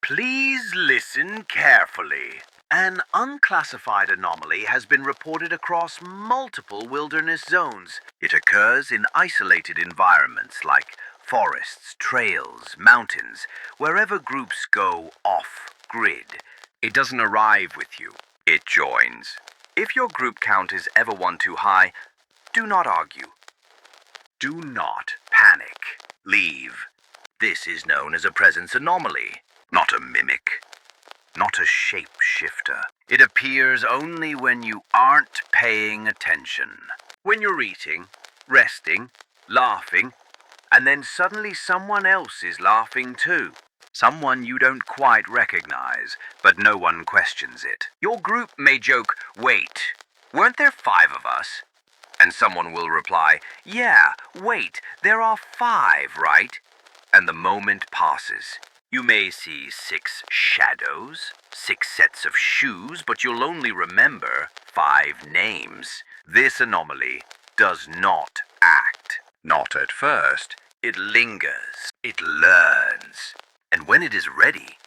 Please listen carefully. An unclassified anomaly has been reported across multiple wilderness zones. It occurs in isolated environments like forests, trails, mountains, wherever groups go off-grid. It doesn't arrive with you, it joins. If your group count is ever one too high, do not argue. Do not panic. Leave. This is known as a presence anomaly, not a mimic, not a shapeshifter. It appears only when you aren't paying attention. When you're eating, resting, laughing, and then suddenly someone else is laughing too. Someone you don't quite recognize, but no one questions it. Your group may joke, "Wait, weren't there 5 of us?" And someone will reply, "Yeah, wait, there are 5, right?" And the moment passes. You may see 6 shadows, 6 sets of shoes, but you'll only remember 5 names. This anomaly does not act. Not at first. It lingers. It learns. And when it is ready,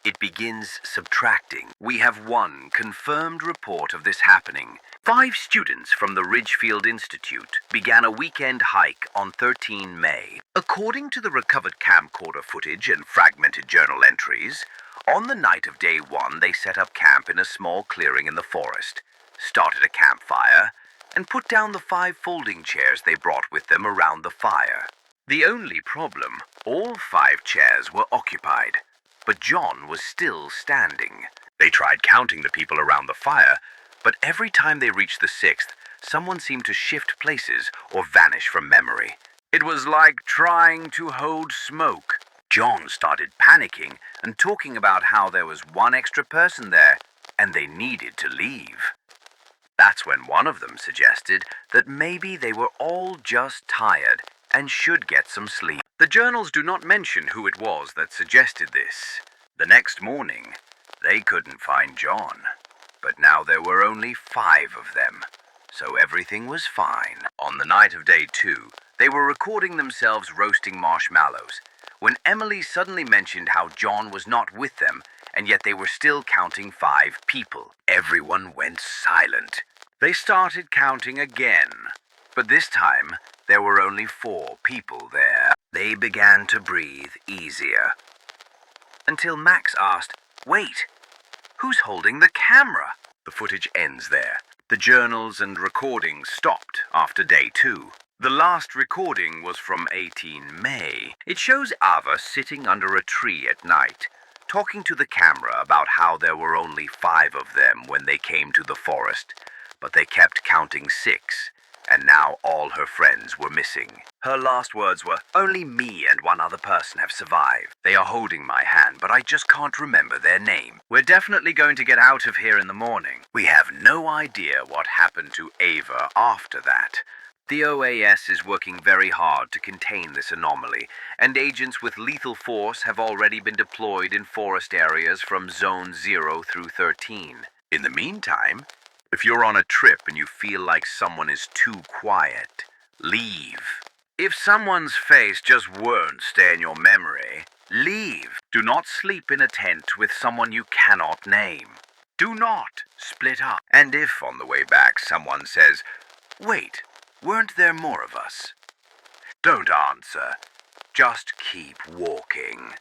it begins subtracting. We have one confirmed report of this happening. 5 students from the Ridgefield Institute began a weekend hike on 13 May. According to the recovered camcorder footage and fragmented journal entries, on the night of day 1 they set up camp in a small clearing in the forest, started a campfire, and put down the 5 folding chairs they brought with them around the fire. The only problem, all 5 chairs were occupied, but John was still standing. They tried counting the people around the fire, but every time they reached the 6th, someone seemed to shift places or vanish from memory. It was like trying to hold smoke. John started panicking and talking about how there was 1 extra person there, and they needed to leave. That's when one of them suggested that maybe they were all just tired and should get some sleep. The journals do not mention who it was that suggested this. The next morning, they couldn't find John. But now there were only 5 of them, so everything was fine. On the night of day 2, they were recording themselves roasting marshmallows, when Emily suddenly mentioned how John was not with them, and yet they were still counting 5 people. Everyone went silent. They started counting again, but this time there were only 4 people there. They began to breathe easier. Until Max asked, "Wait, who's holding the camera?" The footage ends there. The journals and recordings stopped after day 2. The last recording was from 18 May. It shows Ava sitting under a tree at night, talking to the camera about how there were only 5 of them when they came to the forest, but they kept counting 6, and now all her friends were missing. Her last words were, "Only me and 1 other person have survived. They are holding my hand, but I just can't remember their name. We're definitely going to get out of here in the morning." We have no idea what happened to Ava after that. The OAS is working very hard to contain this anomaly, and agents with lethal force have already been deployed in forest areas from Zone 0 through 13. In the meantime, if you're on a trip and you feel like someone is too quiet, leave. If someone's face just won't stay in your memory, leave. Do not sleep in a tent with someone you cannot name. Do not split up. And if on the way back someone says, "Wait, weren't there more of us?" don't answer. Just keep walking.